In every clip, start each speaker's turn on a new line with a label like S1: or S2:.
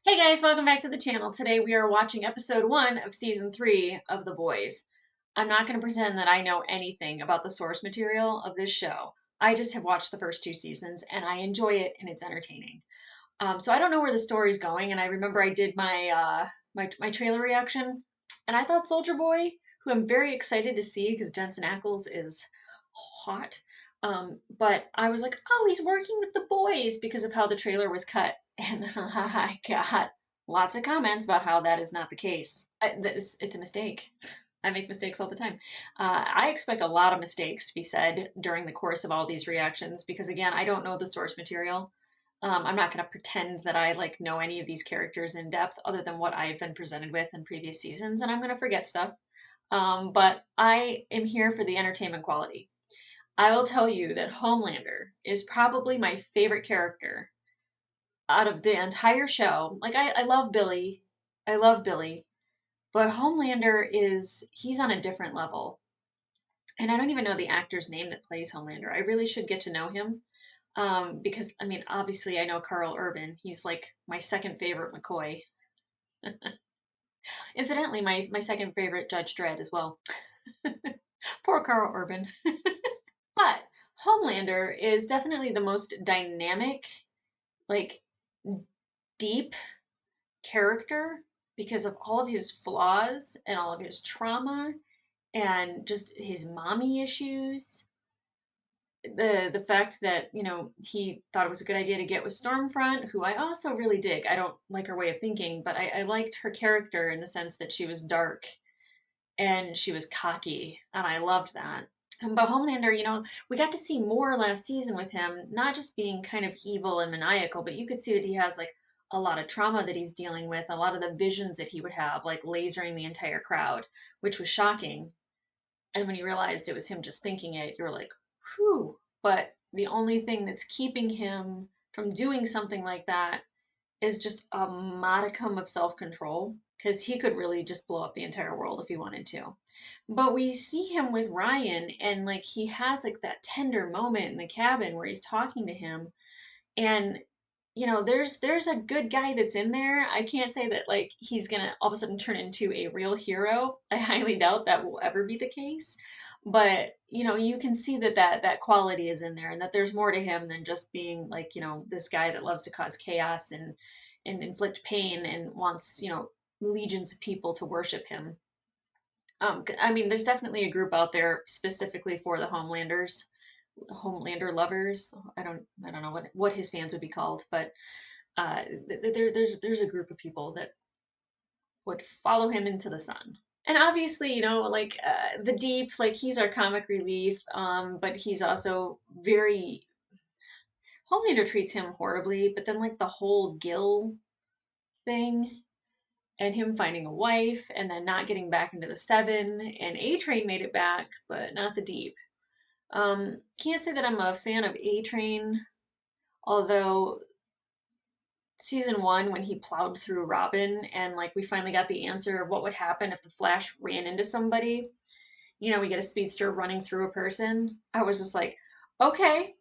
S1: Hey guys, welcome back to the channel. Today we are watching episode 1 of season 3 of The Boys. I'm not going to pretend that I know anything about the source material of this show. I just have watched the first 2 seasons and I enjoy it and it's entertaining. So I don't know where the story's going, and I remember I did my trailer reaction, and I thought Soldier Boy, who I'm very excited to see because Jensen Ackles is hot. But I was like, oh, he's working with the boys because of how the trailer was cut, and I got lots of comments about how that is not the case. It's a mistake. I make mistakes all the time. I expect a lot of mistakes to be said during the course of all these reactions because, again, I don't know the source material. I'm not going to pretend that I know any of these characters in depth other than what I've been presented with in previous seasons, and I'm going to forget stuff. But I am here for the entertainment quality. I will tell you that Homelander is probably my favorite character out of the entire show. I love Billy. I love Billy. But Homelander he's on a different level. And I don't even know the actor's name that plays Homelander. I really should get to know him. Because, I mean, obviously I know Carl Urban. He's like my second favorite McCoy. Incidentally, my second favorite Judge Dredd as well. Poor Carl Urban. But Homelander is definitely the most dynamic, like deep character because of all of his flaws and all of his trauma and just his mommy issues. The fact that he thought it was a good idea to get with Stormfront, who I also really dig. I don't like her way of thinking, but I liked her character in the sense that she was dark and she was cocky, and I loved that. But Homelander, we got to see more last season with him, not just being kind of evil and maniacal, but you could see that he has a lot of trauma that he's dealing with, a lot of the visions that he would have, like lasering the entire crowd, which was shocking. And when you realized it was him just thinking it, you're like, whew. But the only thing that's keeping him from doing something like that is just a modicum of self control, because he could really just blow up the entire world if he wanted to. But we see him with Ryan, and he has that tender moment in the cabin where he's talking to him, and there's a good guy that's in there. I can't say that he's gonna all of a sudden turn into a real hero. I highly doubt that will ever be the case. But you can see that quality is in there, and that there's more to him than just being this guy that loves to cause chaos and inflict pain and wants legions of people to worship him. I mean, there's definitely a group out there specifically for the Homelanders, Homelander lovers. I don't know what his fans would be called, but there's a group of people that would follow him into the sun. And obviously, the Deep, he's our comic relief, but he's also very. Homelander treats him horribly, but then the whole Gil thing and him finding a wife and then not getting back into the Seven, and A Train made it back, but not the Deep. Can't say that I'm a fan of A Train, although season 1, when he plowed through Robin and we finally got the answer of what would happen if the Flash ran into somebody, we get a speedster running through a person. I was just like, okay,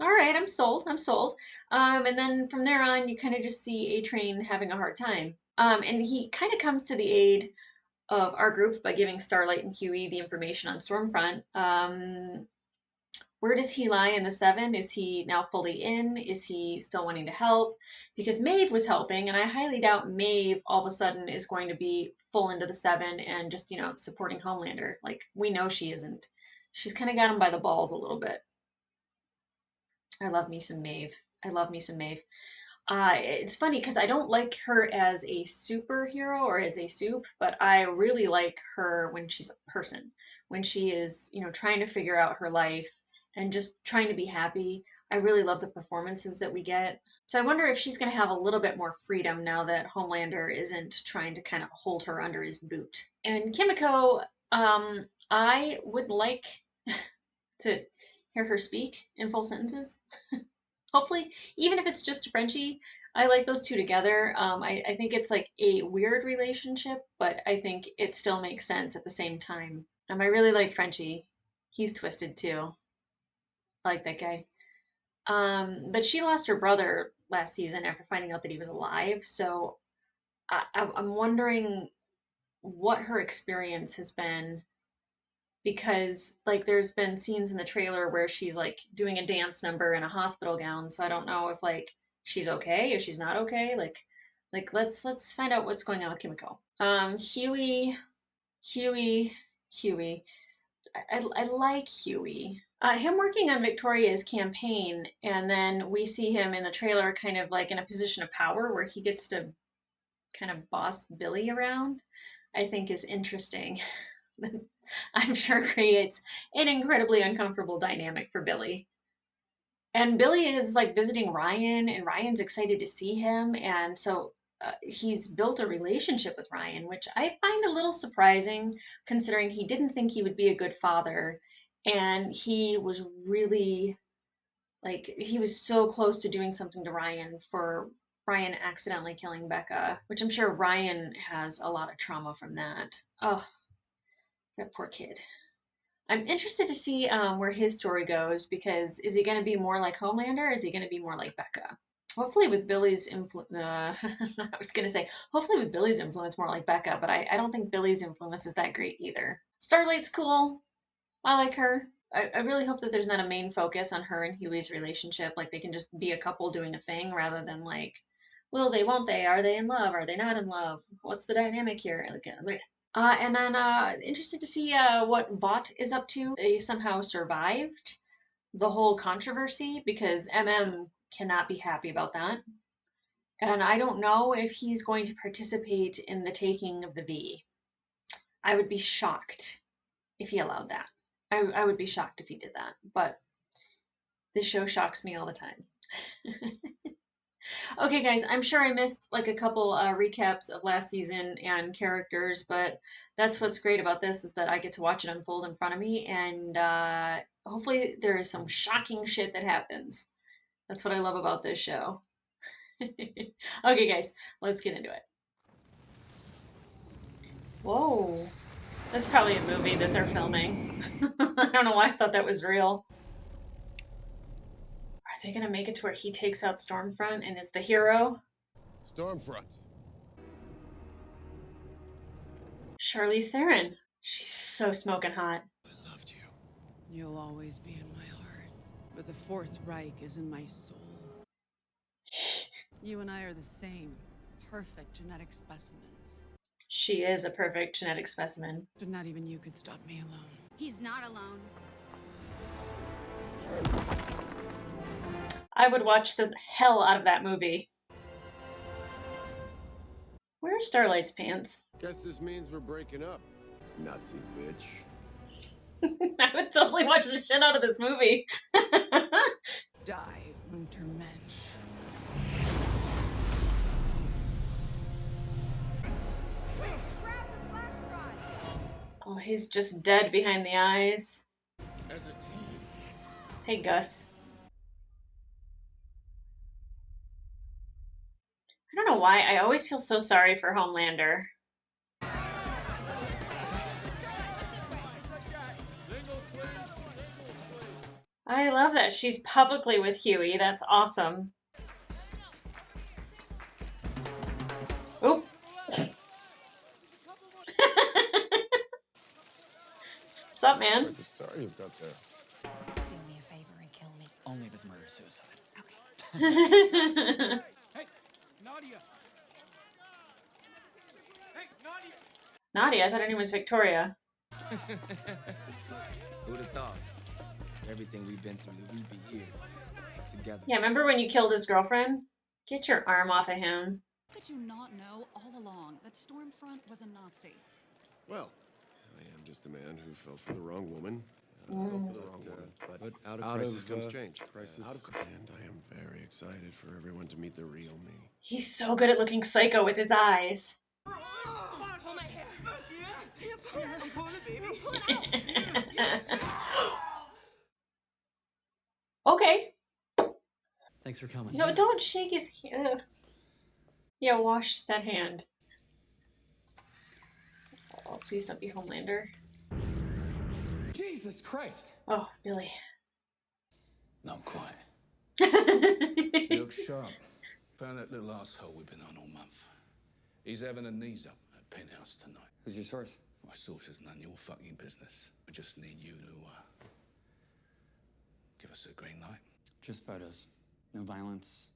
S1: all right, I'm sold, I'm sold. And then from there on, you kind of just see A Train having a hard time. And he kind of comes to the aid of our group by giving Starlight and Huey the information on Stormfront. Where does he lie in the Seven? Is he now fully in? Is he still wanting to help? Because Maeve was helping, and I highly doubt Maeve all of a sudden is going to be full into the Seven and just, supporting Homelander. We know she isn't. She's kind of got him by the balls a little bit. I love me some Maeve. I love me some Maeve. It's funny because I don't like her as a superhero or as a soup, but I really like her when she's a person, when she is, trying to figure out her life and just trying to be happy. I really love the performances that we get. So I wonder if she's going to have a little bit more freedom now that Homelander isn't trying to kind of hold her under his boot. And Kimiko, I would like to hear her speak in full sentences. Hopefully, even if it's just Frenchie, I like those two together. I think it's a weird relationship, but I think it still makes sense at the same time. I really like Frenchie. He's twisted too. I like that guy. But she lost her brother last season after finding out that he was alive. So I'm wondering what her experience has been because like there's been scenes in the trailer where she's like doing a dance number in a hospital gown. So I don't know if like she's okay, if she's not okay. Like let's find out what's going on with Kimiko. Huey, Huey. I like Huey. Him working on Victoria's campaign, and then we see him in the trailer kind of like in a position of power where he gets to kind of boss Billy around, I think is interesting. I'm sure creates an incredibly uncomfortable dynamic for Billy. And Billy is like visiting Ryan, and Ryan's excited to see him. And so he's built a relationship with Ryan, which I find a little surprising considering he didn't think he would be a good father. And he was really like, he was so close to doing something to Ryan for Ryan accidentally killing Becca, which I'm sure Ryan has a lot of trauma from that. Oh, that poor kid. I'm interested to see where his story goes because is he going to be more like Homelander or is he going to be more like Becca? Hopefully, with Billy's influence, I was going to say, hopefully, with Billy's influence, more like Becca, but I don't think Billy's influence is that great either. Starlight's cool. I like her. I really hope that there's not a main focus on her and Huey's relationship. Like, they can just be a couple doing a thing rather than, like, will they, won't they? Are they in love? Are they not in love? What's the dynamic here? And then interested to see what Vought is up to. They somehow survived the whole controversy because MM cannot be happy about that. And I don't know if he's going to participate in the taking of the V. I would be shocked if he allowed that. I would be shocked if he did that. But this show shocks me all the time. Okay, guys, I'm sure I missed like a couple recaps of last season and characters, but that's what's great about this is that I get to watch it unfold in front of me, and hopefully there is some shocking shit that happens. That's what I love about this show. Okay, guys, let's get into it. Whoa, that's probably a movie that they're filming. I don't know why I thought that was real. Are they gonna make it to where he takes out Stormfront and is the hero?
S2: Stormfront.
S1: Charlize Theron. She's so smoking hot.
S2: I loved you.
S3: You'll always be in my heart, but the Fourth Reich is in my soul. You and I are the same, perfect genetic specimens.
S1: She is a perfect genetic specimen.
S3: But not even you could stop me alone.
S4: He's not alone.
S1: I would watch the hell out of that movie. Where are Starlight's pants?
S2: Guess this means we're breaking up. Nazi bitch.
S1: I would totally watch the shit out of this movie.
S3: Die, Untermensch.
S1: Oh, he's just dead behind the eyes.
S2: As a team.
S1: Hey, Gus. I don't know why, I always feel so sorry for Homelander. I love that she's publicly with Huey. That's awesome. Oop. Sup, man?
S2: Sorry you've got there.
S4: Do me a favor and kill me.
S5: Only if it's murder-suicide.
S4: Okay.
S6: Hey, Nadia! Hey, Nadia!
S1: Nadia? I thought her name was Victoria.
S5: Who'd have thought? Everything we've been through, that we'd be here together.
S1: Yeah, remember when you killed his girlfriend? Get your arm off of him.
S4: How could you not know all along that Stormfront was a Nazi?
S2: Well, I am just a man who fell for the wrong woman. Fell for the wrong woman. But out of crisis comes change. And I am very excited for everyone to meet the real me.
S1: He's so good at looking psycho with his eyes.
S6: Pull my hair! I'm pulling it, baby!
S1: Okay.
S5: Thanks for coming.
S1: No, don't shake his hand. Yeah, wash that hand. Oh, please don't be Homelander.
S5: Jesus Christ!
S1: Oh, Billy.
S5: No, I'm quiet.
S7: You look sharp. Found that little asshole we've been on all month. He's having a knees up at Penthouse tonight.
S5: Who's your source?
S7: My source is none of your fucking business. We just need you to, give us a green light.
S8: Just photos. No violence,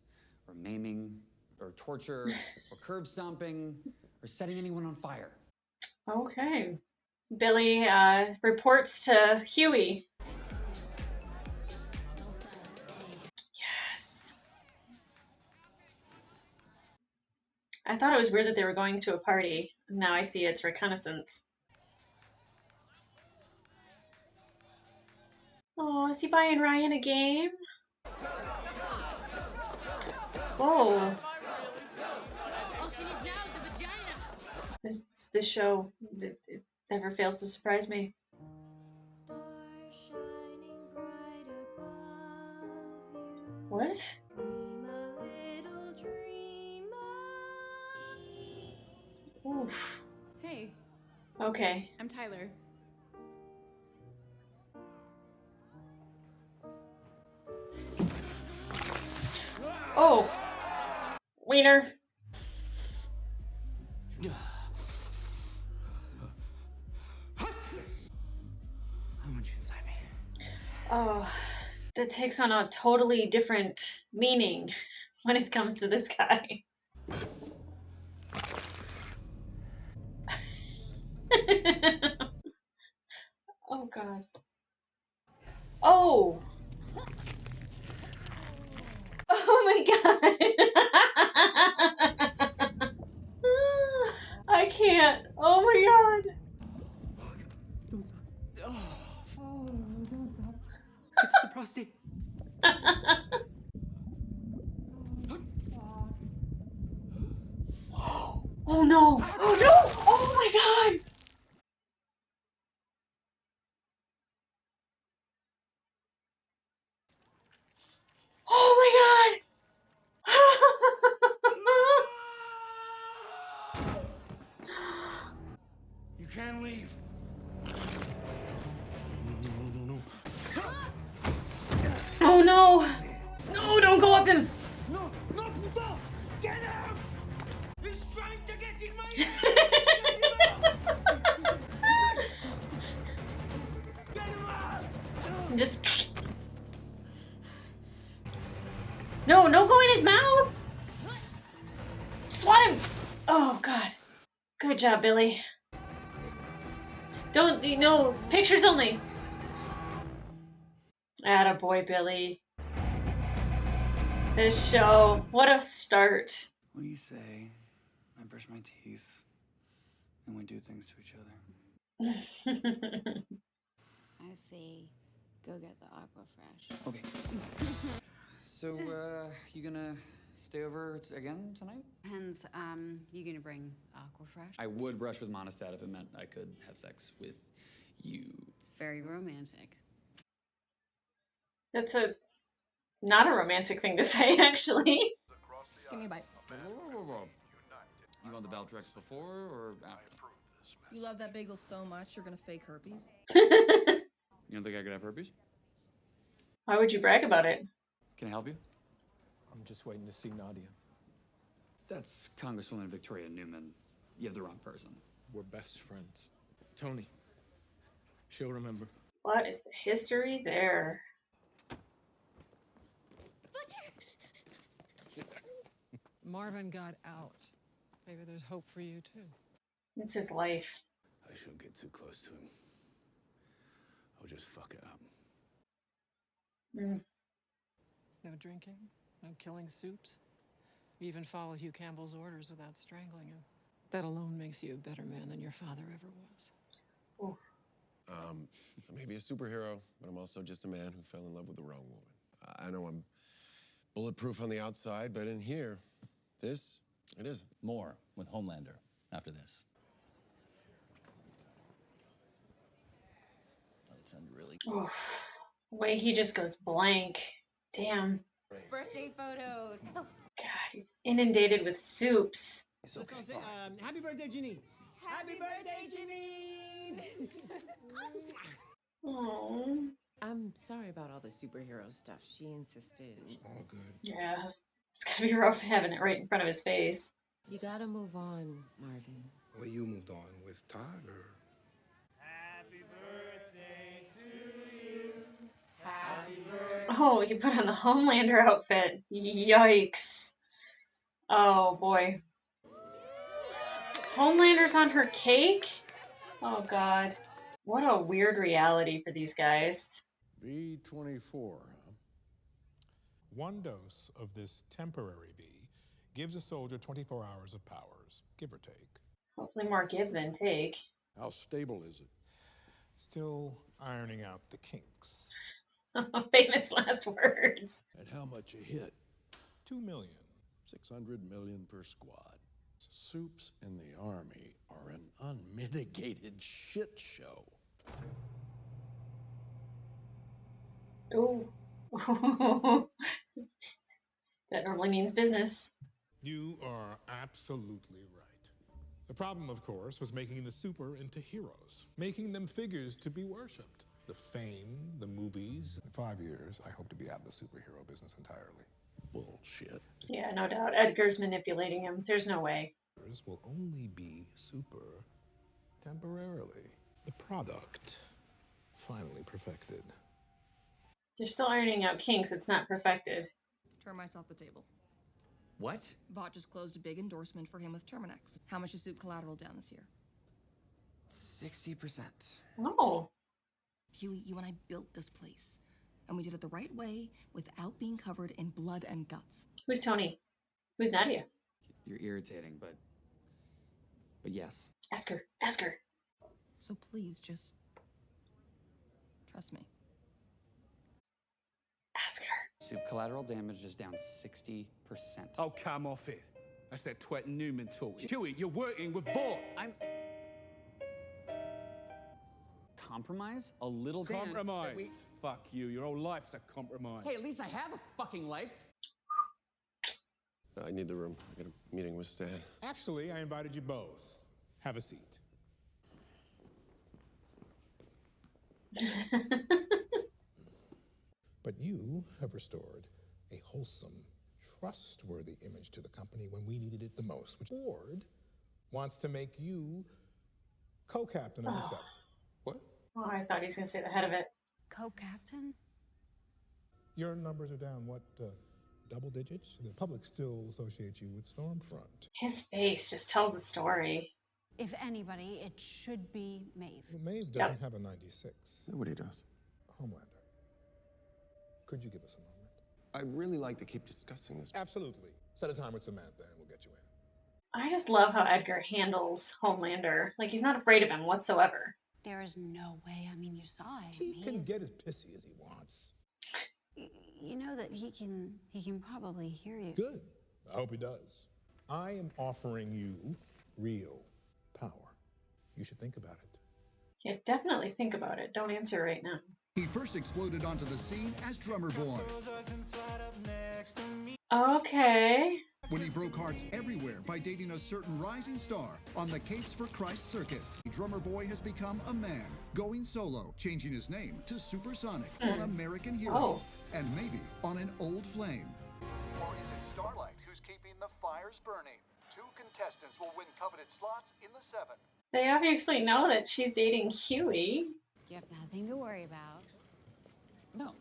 S8: or maiming, or torture, or curb stomping, or setting anyone on fire.
S1: Okay. Billy reports to Huey. Yes. I thought it was weird that they were going to a party. Now I see it's reconnaissance. Oh, is he buying Ryan a game? Whoa.
S6: All she needs now is a vagina.
S1: This show, it never fails to surprise me. What? Oof.
S3: Hey,
S1: Okay.
S3: I'm Tyler.
S1: Oh. Wiener.
S8: I want you inside me.
S1: Oh. That takes on a totally different meaning when it comes to this guy. Oh god. Oh! Oh my god! I can't. Oh my god.
S8: It's the prostate.
S1: Oh no! Oh no! Oh my god! Oh my god!
S7: You can't leave.
S1: Oh no! No, don't go up him!
S7: No, no, puto! Get out! He's trying to get in my Get him out!
S1: Just. No, no, go in his mouth! Swat him! Oh god. Good job, Billy. Don't, pictures only. Attaboy, Billy. This show, what a start.
S5: What do you say? I brush my teeth, and we do things to each other.
S9: I say, go get the aqua fresh.
S8: Okay. So, you gonna stay over again tonight?
S9: Depends, you gonna bring aqua fresh?
S8: I would brush with Monistat if it meant I could have sex with you.
S9: It's very romantic.
S1: That's not a romantic thing to say, actually.
S4: Give me a bite.
S8: You want the Valtrex before or after?
S4: You love that bagel so much, you're gonna fake herpes?
S8: You don't think I could have herpes?
S1: Why would you brag about it?
S8: Can I help you?
S10: I'm just waiting to see Nadia.
S8: That's Congresswoman Victoria Newman. You have the wrong person.
S10: We're best friends. Tony. She'll remember.
S1: What is the history there?
S3: Marvin got out. Maybe there's hope for you too.
S1: It's his life.
S7: I shouldn't get too close to him. I'll just fuck it up.
S1: Mm.
S3: No drinking, no killing soups. You even follow Hugh Campbell's orders without strangling him. That alone makes you a better man than your father ever was.
S1: Ooh.
S2: I may be a superhero, but I'm also just a man who fell in love with the wrong woman. I know I'm bulletproof on the outside, but in here, it isn't.
S11: More with Homelander after this. That sounded really cool.
S1: Oof. The way he just goes blank. Damn.
S9: Birthday photos.
S1: God, he's inundated with soups.
S6: Okay. Happy birthday, Janine. Happy birthday, Janine.
S1: Aww.
S12: I'm sorry about all the superhero stuff. She insisted.
S10: All good.
S1: Yeah. It's gotta be rough having it right in front of his face.
S12: You gotta move on, Marvin.
S10: Well, you moved on with Todd, or?
S1: Oh, you put on the Homelander outfit. Yikes. Oh boy. Homelander's on her cake? Oh god. What a weird reality for these guys.
S13: V24, huh?
S14: One dose of this temporary V gives a soldier 24 hours of powers, give or take.
S1: Hopefully more give than take.
S13: How stable is it?
S14: Still ironing out the kinks.
S1: Famous last words.
S13: And how much a hit?
S14: 2 million.
S13: 600 million per squad. Soups in the Army are an unmitigated shit show.
S1: Ooh. That normally means business.
S14: You are absolutely right. The problem, of course, was making the super into heroes, making them figures to be worshipped. The fame, the movies.
S10: In 5 years, I hope to be out of the superhero business entirely.
S13: Bullshit.
S1: Yeah, no doubt. Edgar's manipulating him. There's no way.
S14: Will only be super temporarily. The product finally perfected.
S1: They're still ironing out kinks. It's not perfected.
S4: Termites off the table.
S8: What?
S4: Vought just closed a big endorsement for him with Terminex. How much is Soup collateral down this year?
S8: 60%.
S1: Oh.
S4: Huey, you and I built this place. And we did it the right way without being covered in blood and guts.
S1: Who's Tony? Who's Nadia?
S8: You're irritating, but yes.
S1: Ask her. Ask her.
S4: So please just trust me.
S1: Ask her.
S8: Soup collateral damage is down 60%.
S7: Oh, come off it. That's that twat Newman talk. Huey, you're working with Vought.
S8: I'm... Compromise? A little Dan,
S7: Compromise. Fuck you. Your whole life's a compromise.
S8: Hey, at least I have a fucking life.
S2: I need the room. I got a meeting with Stan.
S14: Actually, I invited you both. Have a seat. But you have restored a wholesome, trustworthy image to the company when we needed it the most, which board wants to make you co-captain of the set. What?
S1: Oh, I thought he was going to say the head of it.
S9: Co-captain?
S14: Your numbers are down, what, double digits? The public still associates you with Stormfront.
S1: His face just tells the story.
S9: If anybody, it should be Maeve.
S14: Well, Maeve doesn't have a 96.
S2: Nobody does.
S14: Homelander, could you give us a moment?
S2: I'd really like to keep discussing this.
S14: Absolutely. Set a time with Samantha and we'll get you in.
S1: I just love how Edgar handles Homelander. Like, he's not afraid of him whatsoever.
S9: There is no way. I mean, you saw him.
S14: He can get as pissy as he wants.
S9: You know that he can probably hear you.
S14: Good. I hope he does. I am offering you real power. You should think about it.
S1: Yeah, definitely think about it. Don't answer right now.
S15: He first exploded onto the scene as Drummer Boy.
S1: Okay.
S15: When he broke hearts everywhere by dating a certain rising star on the Capes for Christ circuit, Drummer Boy has become a man, going solo, changing his name to Supersonic on American Hero, and maybe on an old flame.
S16: Or is it Starlight who's keeping the fires burning? 2 contestants will win coveted slots in the 7.
S1: They obviously know that she's dating Huey.
S9: You have nothing to worry about.
S8: No.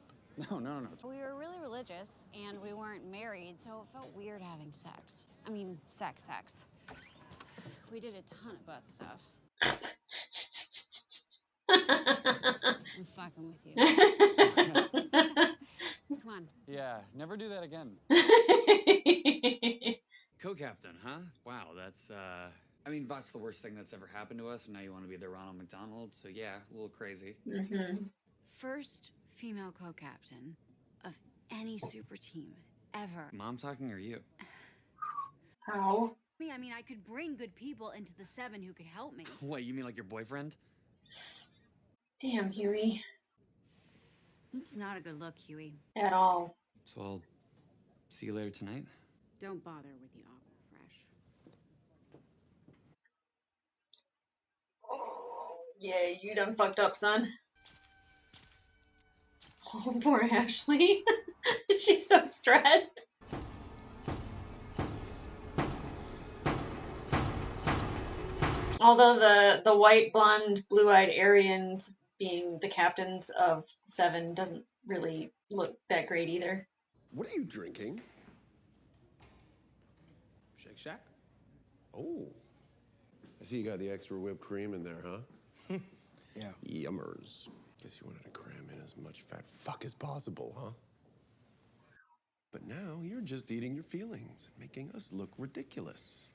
S9: We were really religious, and we weren't married, so it felt weird having sex. I mean, sex. We did a ton of butt stuff. I'm fucking with you. Come on.
S8: Yeah, never do that again. Co-captain, huh? Wow, that's, I mean, Vought's the worst thing that's ever happened to us, and now you want to be the Ronald McDonald, so yeah, a little crazy.
S9: First female co-captain of any super team ever.
S8: Mom talking or you?
S1: How?
S9: I mean, I could bring good people into the 7 who could help me.
S8: What, you mean like your boyfriend?
S1: Damn, Huey.
S9: It's not a good look, Huey.
S1: At all.
S8: So I'll see you later tonight?
S9: Don't bother with the aqua fresh.
S1: Oh, yeah, you done fucked up, son. Oh, poor Ashley. She's so stressed. Although the white, blonde, blue-eyed Aryans being the captains of Seven doesn't really look that great either.
S2: What are you drinking?
S7: Shake Shack?
S2: Oh. I see you got the extra whipped cream in there, huh?
S5: Yeah.
S2: Yummers. Guess you wanted to cram in as much fat fuck as possible, huh? But now you're just eating your feelings and making us look ridiculous.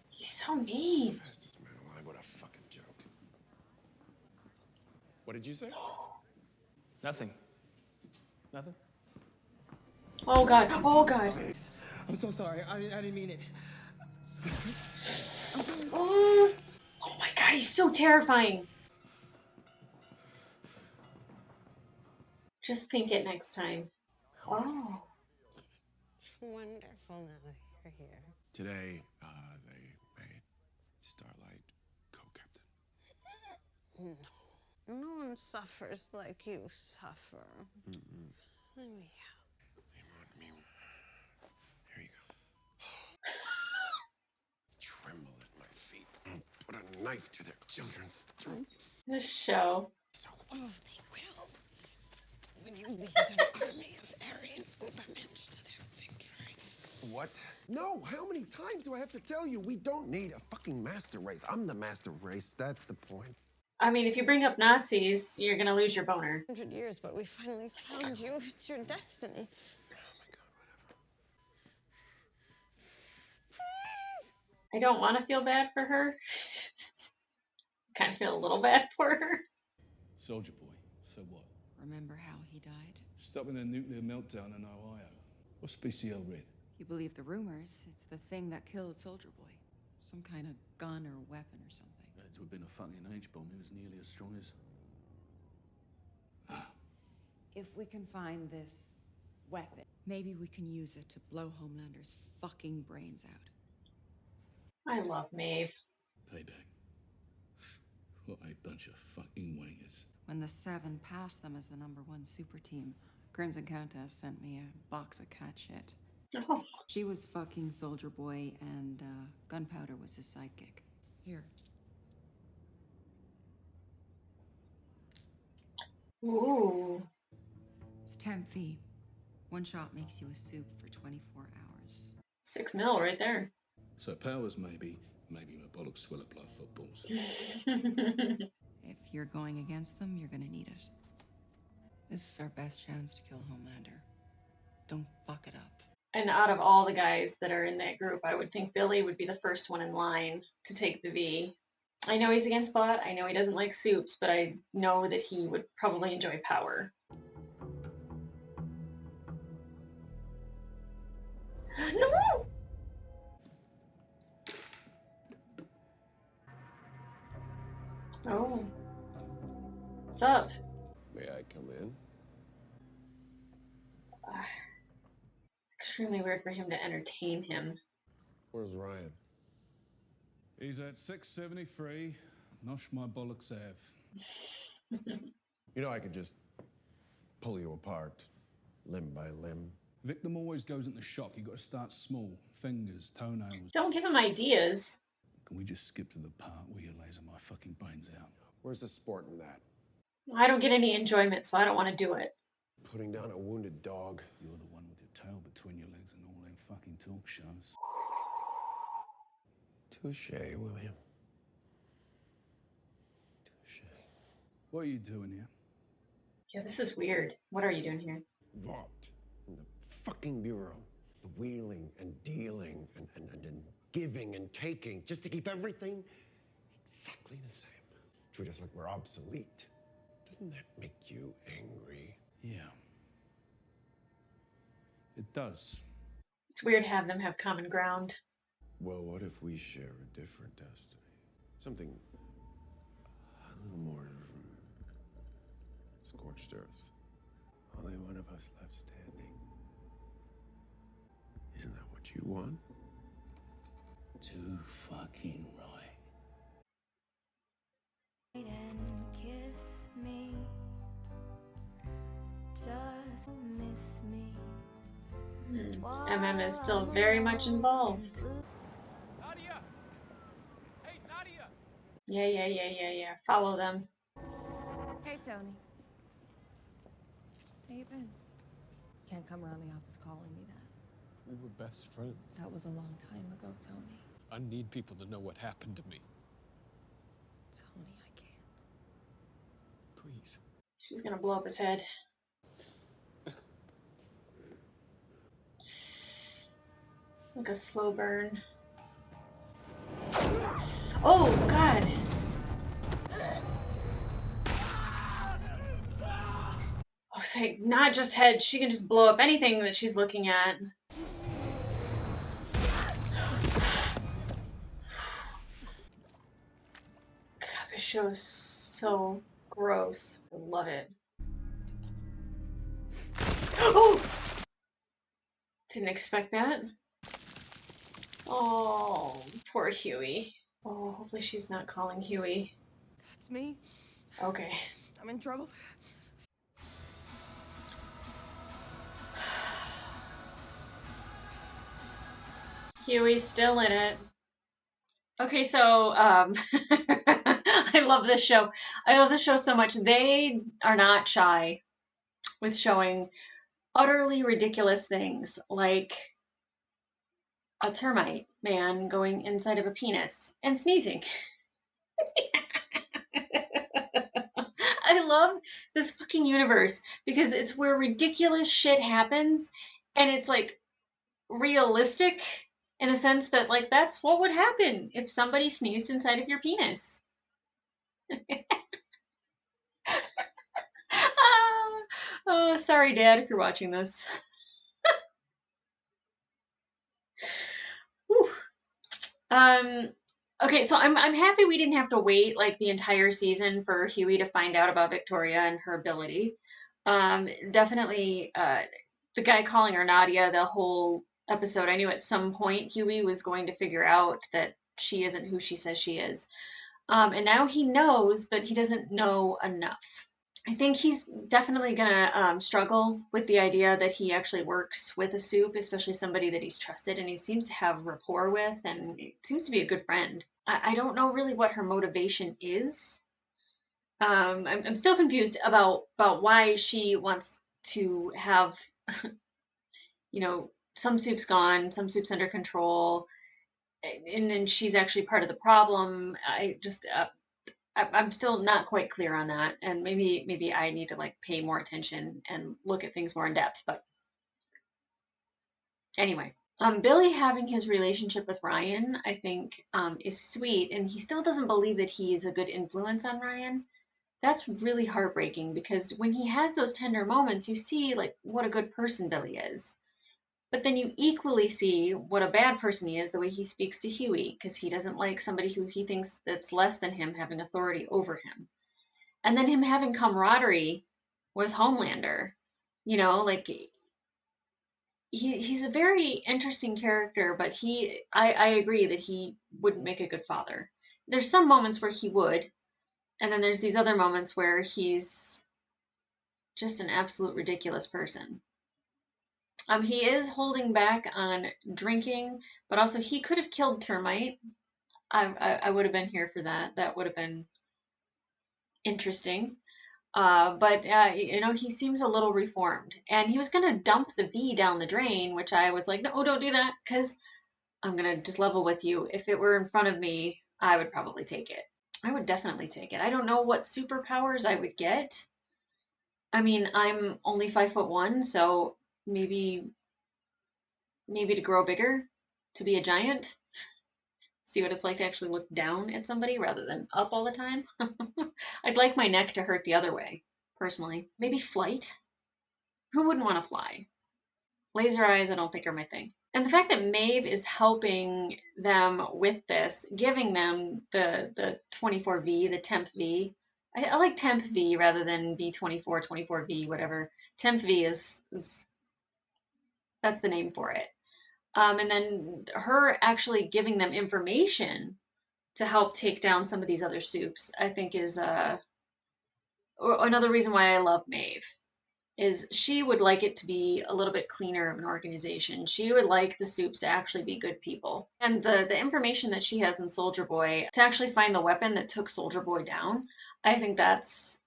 S1: He's so mean.
S2: Fastest man alive, what a fucking joke. What did you say?
S10: Nothing. Nothing?
S1: Oh god, oh god.
S10: I'm so sorry. I didn't mean it.
S1: Oh my god, he's so terrifying. Just think it next time. Oh.
S6: Wonderful that you're here.
S2: Today, they made Starlight co-captain.
S6: No. No one suffers like you suffer.
S2: Mm-mm.
S6: Let me help.
S2: Here you go. Tremble at my feet. Put a knife to their children's throat.
S1: This show.
S6: Oh, they will. When you lead an army of Aryan Ubermensch to their victory.
S2: What? No, how many times do I have to tell you? We don't need a fucking master race. I'm the master race. That's the point.
S1: I mean, if you bring up Nazis, you're gonna lose your boner.
S6: 100 years, but we finally found you. It's your destiny.
S1: I don't want to feel bad for her. Kind of feel a little bad for her.
S7: Soldier Boy, so what?
S4: Remember how he died?
S7: Stopping a nuclear meltdown in Ohio. What's BCL read?
S4: You believe the rumors, it's the thing that killed Soldier Boy. Some kind of gun or weapon or something.
S7: Had to have been a fucking H-bomb. It was nearly as strong as...
S4: If we can find this weapon, maybe we can use it to blow Homelander's fucking brains out.
S1: I love Maeve.
S7: Payback. What a bunch of fucking wangers.
S4: When the Seven passed them as the #1 super team, Crimson Countess sent me a box of cat shit.
S1: Oh.
S4: She was fucking Soldier Boy, and Gunpowder was his sidekick. Here.
S1: Ooh.
S4: It's Temp V. One shot makes you a soup for 24 hours.
S1: 6 mil right there.
S7: So powers maybe my bollocks swell up like footballs.
S4: If you're going against them, you're gonna need it. This is our best chance to kill Homelander. Don't fuck it up.
S1: And out of all the guys that are in that group, I would think Billy would be the first one in line to take the V. I know he's against Vought, I know he doesn't like soups, but I know that he would probably enjoy power. No! Oh. What's up?
S2: May I come in?
S1: It's extremely weird for him to entertain him.
S2: Where's Ryan?
S7: He's at 673, Nosh my bollocks Ave.
S2: You know, I could just pull you apart, limb by limb.
S7: Victim always goes into shock. You got to start small. Fingers, toenails.
S1: Don't give him ideas.
S7: Can we just skip to the part where you laser my fucking brains out?
S2: Where's the sport in that?
S1: I don't get any enjoyment, so I don't want to do it.
S2: Putting down a wounded dog.
S7: You're the one with your tail between your legs and all them fucking talk shows.
S2: Touche, William. Touche.
S7: What are you doing here?
S1: Yeah, this is weird. What are you doing here?
S2: Vought. In the fucking bureau. The wheeling and dealing and giving and taking just to keep everything exactly the same. Treat us like we're obsolete. Doesn't that make you angry?
S7: Yeah. It does.
S1: It's weird to have them have common ground.
S2: Well, what if we share a different destiny? Something a little more scorched earth. Only one of us left standing. Isn't that what you want?
S7: Too fucking right.
S17: And kiss me.
S1: MM is still very much involved.
S17: Nadia! Hey, Nadia!
S1: Yeah. Follow them.
S4: Hey, Tony. How you been? Can't come around the office calling me that.
S10: We were best friends.
S4: That was a long time ago, Tony.
S10: I need people to know what happened to me.
S4: Tony, I can't.
S10: Please.
S1: She's gonna blow up his head. Like a slow burn. Oh, God. I was like, not just head. She can just blow up anything that she's looking at. God, this show is so gross. I love it. Oh! Didn't expect that. Oh, poor Huey. Oh, hopefully she's not calling Huey.
S4: That's me.
S1: Okay.
S4: I'm in trouble.
S1: Huey's still in it. Okay, so I love this show. I love this show so much. They are not shy with showing utterly ridiculous things, like a termite man going inside of a penis and sneezing. I love this fucking universe because it's where ridiculous shit happens and it's like realistic in a sense that like that's what would happen if somebody sneezed inside of your penis. Oh, sorry, Dad, if you're watching this. Okay, so I'm happy we didn't have to wait like the entire season for Huey to find out about Victoria and her ability. Definitely, the guy calling her Nadia the whole episode, I knew at some point Huey was going to figure out that she isn't who she says she is. And now he knows, but he doesn't know enough. I think he's definitely gonna struggle with the idea that he actually works with a soup, especially somebody that he's trusted and he seems to have rapport with, and it seems to be a good friend. I don't know really what her motivation is. I'm still confused about why she wants to have, you know, some soup's gone, some soup's under control, and then she's actually part of the problem. I'm still not quite clear on that, and maybe I need to like pay more attention and look at things more in depth. But anyway, Billy having his relationship with Ryan, I think, is sweet, and he still doesn't believe that he's a good influence on Ryan. That's really heartbreaking because when he has those tender moments, you see like what a good person Billy is. But then you equally see what a bad person he is the way he speaks to Huey, because he doesn't like somebody who he thinks that's less than him having authority over him. And then him having camaraderie with Homelander, you know, like he's a very interesting character, but I agree that he wouldn't make a good father. There's some moments where he would, and then there's these other moments where he's just an absolute ridiculous person. He is holding back on drinking, but also he could have killed Termite. I would have been here for that. That would have been interesting. But you know, he seems a little reformed, and he was gonna dump the V down the drain, which I was like, no, don't do that, because I'm gonna just level with you. If it were in front of me, I would probably take it. I would definitely take it. I don't know what superpowers I would get. I mean, I'm only 5'1", so maybe to grow bigger, to be a giant, see what it's like to actually look down at somebody rather than up all the time. I'd like my neck to hurt the other way, personally. Maybe flight? Who wouldn't want to fly? Laser eyes, I don't think are my thing. And the fact that Maeve is helping them with this, giving them the 24V, the Temp V. I like Temp V rather than V24, 24V, whatever. Temp V is that's the name for it. And then her actually giving them information to help take down some of these other soups, I think is another reason why I love Maeve. is she would like it to be a little bit cleaner of an organization. She would like the Supes to actually be good people. And the information that she has in Soldier Boy to actually find the weapon that took Soldier Boy down, I think that's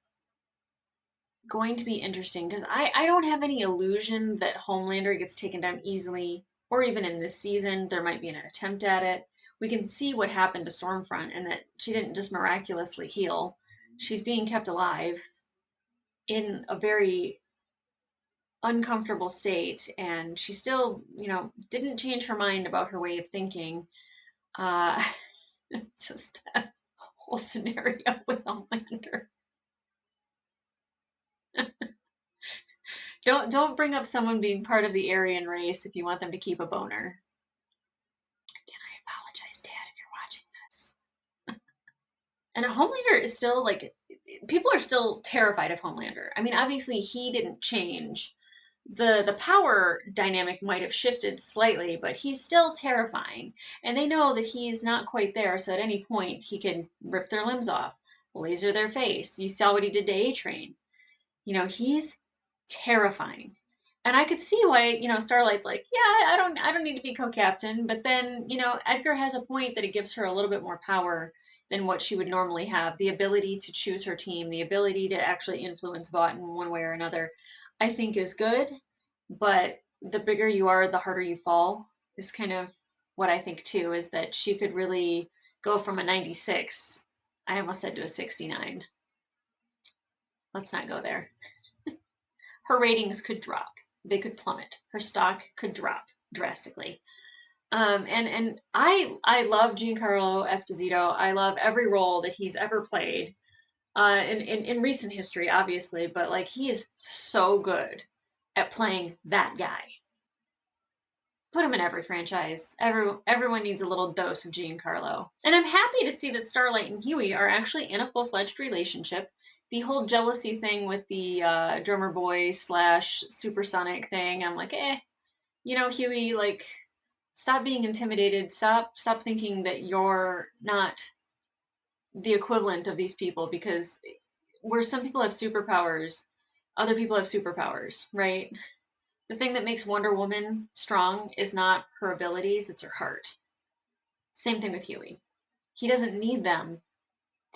S1: going to be interesting because I don't have any illusion that Homelander gets taken down easily, or even in this season, there might be an attempt at it. We can see what happened to Stormfront and that she didn't just miraculously heal. She's being kept alive in a very uncomfortable state, and she still, didn't change her mind about her way of thinking. Uh, just that whole scenario with Homelander. Don't bring up someone being part of the Aryan race if you want them to keep a boner. Again, I apologize, Dad, if you're watching this. And Homelander is still like, people are still terrified of Homelander. I mean, obviously he didn't change. The power dynamic might have shifted slightly, but he's still terrifying. And they know that he's not quite there, so at any point he can rip their limbs off, laser their face. You saw what he did to A-Train. He's terrifying. And I could see why, Starlight's like, yeah, I don't need to be co-captain. But then, Edgar has a point that it gives her a little bit more power than what she would normally have. The ability to choose her team, the ability to actually influence Vought in one way or another, I think is good. But the bigger you are, the harder you fall is kind of what I think too, is that she could really go from a 96, I almost said, to a 69. Let's not go there. Her ratings could drop. They could plummet. Her stock could drop drastically. And I love Giancarlo Esposito. I love every role that he's ever played. In recent history, obviously, but like he is so good at playing that guy. Put him in every franchise. Everyone needs a little dose of Giancarlo. And I'm happy to see that Starlight and Huey are actually in a full-fledged relationship. The whole jealousy thing with the drummer boy / supersonic thing, I'm like, Huey, like, stop being intimidated. Stop thinking that you're not the equivalent of these people, because where some people have superpowers, other people have superpowers, right? The thing that makes Wonder Woman strong is not her abilities, it's her heart. Same thing with Huey. He doesn't need them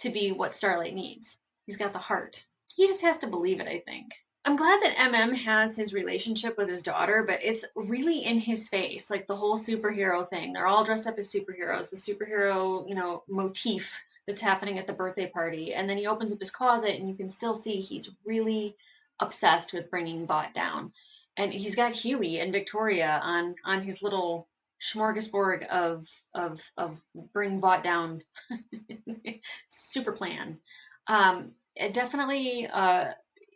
S1: to be what Starlight needs. He's got the heart. He just has to believe it, I think. I'm glad that MM has his relationship with his daughter, but it's really in his face, like the whole superhero thing. They're all dressed up as superheroes. The superhero, motif that's happening at the birthday party. And then he opens up his closet and you can still see he's really obsessed with bringing Vought down. And he's got Huey and Victoria on his little smorgasbord of bring Vought down super plan. It definitely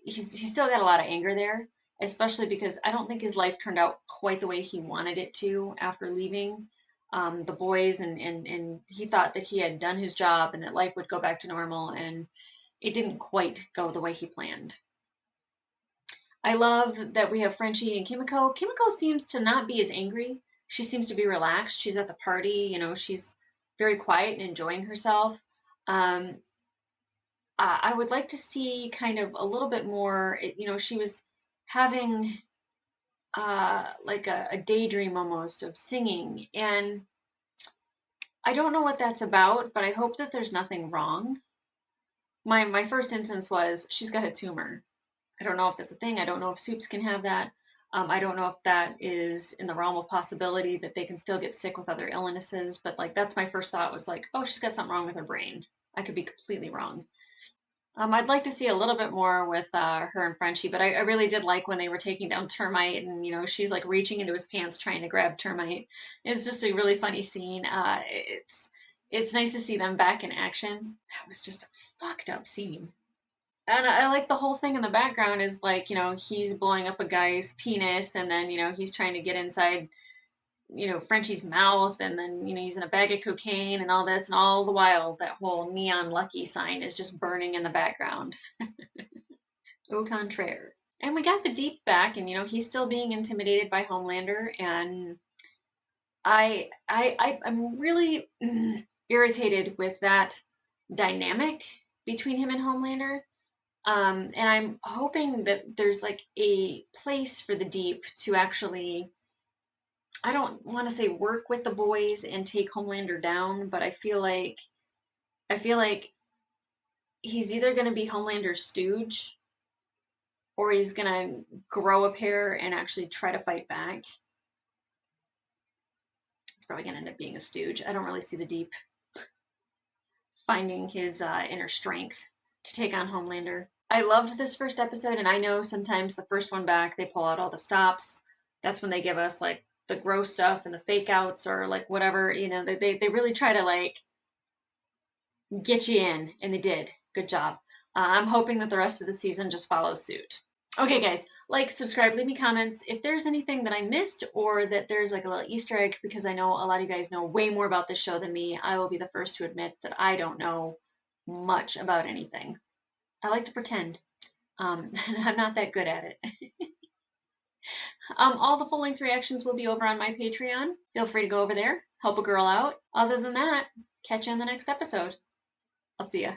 S1: he's still got a lot of anger there, especially because I don't think his life turned out quite the way he wanted it to after leaving the boys, and he thought that he had done his job and that life would go back to normal, and it didn't quite go the way he planned. I love that we have Frenchie and Kimiko. Kimiko seems to not be as angry. She seems to be relaxed. She's at the party, she's very quiet and enjoying herself. I would like to see kind of a little bit more, she was having like a daydream almost of singing, and I don't know what that's about, but I hope that there's nothing wrong. My first instance was she's got a tumor. I don't know if that's a thing. I don't know if Supes can have that. I don't know if that is in the realm of possibility that they can still get sick with other illnesses, but like that's my first thought, was like, oh, she's got something wrong with her brain. I could be completely wrong. I'd like to see a little bit more with her and Frenchie, but I really did like when they were taking down Termite, and she's like reaching into his pants trying to grab Termite. It's just a really funny scene. It's nice to see them back in action. That was just a fucked up scene. And I like the whole thing in the background is like, he's blowing up a guy's penis, and then, he's trying to get inside, Frenchie's mouth, and then, he's in a bag of cocaine and all this, and all the while that whole neon lucky sign is just burning in the background. Au contraire. And we got the Deep back, and, he's still being intimidated by Homelander, and I'm really irritated with that dynamic between him and Homelander. And I'm hoping that there's like a place for the Deep to actually, I don't want to say work with the boys and take Homelander down, but I feel like he's either going to be Homelander's stooge or he's going to grow a pair and actually try to fight back. It's probably going to end up being a stooge. I don't really see the Deep finding his inner strength to take on Homelander. I loved this first episode, and I know sometimes the first one back, they pull out all the stops. That's when they give us like the gross stuff and the fake outs or like whatever, they really try to like get you in, and they did. Good job. I'm hoping that the rest of the season just follows suit. Okay, guys, like, subscribe, leave me comments. If there's anything that I missed or that there's like a little Easter egg, because I know a lot of you guys know way more about this show than me, I will be the first to admit that I don't know much about anything. I like to pretend. And I'm not that good at it. All the full-length reactions will be over on my Patreon. Feel free to go over there, help a girl out. Other than that, catch you on the next episode. I'll see ya.